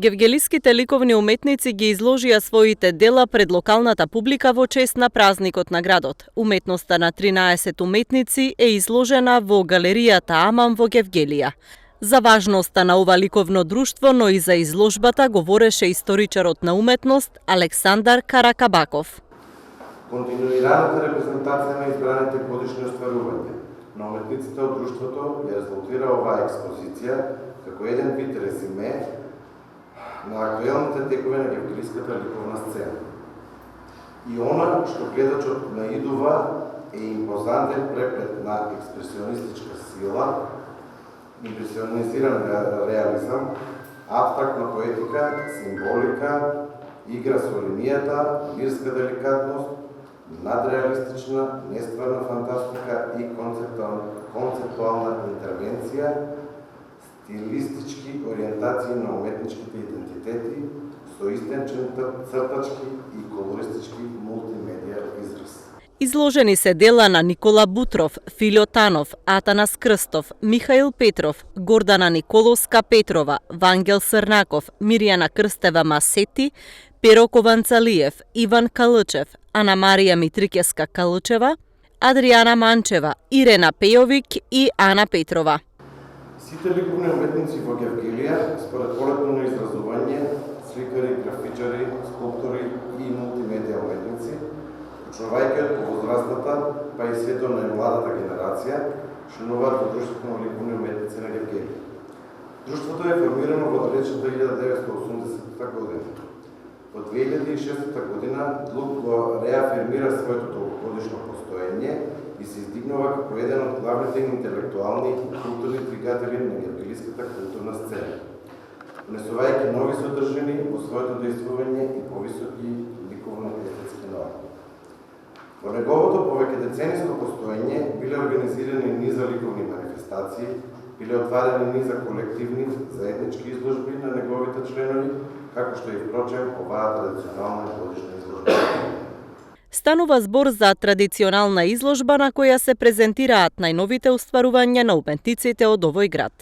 Гевгелиските ликовни уметници ги изложија своите дела пред локалната публика во чест на празникот на градот. Уметноста на 13 уметници е изложена во галеријата Аман во Гевгелија. За важноста на ова ликовно друштво, но и за изложбата говореше историчарот на уметност Александар Каракабаков. Континуираната репрезентација на избраните годишни остварувања на уметниците од друштвото ја резултира оваа експозиција како еден вид резиме на актуелните текови на гевгелиската ликовна сцена. И она што гледачот наидува е импозантен преплет на експресионистичка сила, импресионизиран реализам, абстрактна поетика, символика, игра со линијата, лирска деликатност, надреалистична, нестварна фантастика и концептуална интервенција, стилистички ориентации на уметничките идентитети со истенчен цртачки и колористички мултимедија израз. Изложени се дела на Никола Бутров, Филјо Танов, Атанас Крстов, Михаил Петров, Гордана Николовска Петрова, Вангел Срнаков, Мирјана Крстева Масети, Перо Кованцалиев, Иван Калучев, Ана Марија Митрикеска Калучева, Адријана Манчева, Ирена Пејовик и Ана Петрова. Сите ликовни уметници во Гевгелија, според полето на изразување, сликари, графичари, скулптори и мултимедија уметници, почнувајќи од повозрастната, па и сето најмладата генерација, членуваат во Друштвото на ликовни уметници на Гевгелија. Друштвото е формирано во далечната 1980 година. Во 2006 година ДЛУК го реафирмира своето долгогодишно постоење и се издигнува како еден од главните интелектуални и културни двигатели на гевгелиската културна сцена, унесувајќи нови содржини во своето действување и повисоки ликовно-естетски норми. Во неговото повеќе децениско постоење биле организирани низа ликовни манифестации, биле отварени низа колективни заеднички изложби на неговите членови, како што и впрочем оваа традиционална годишна изложба. Станува збор за традиционална изложба на која се презентираат најновите остварувања на уметниците од овој град.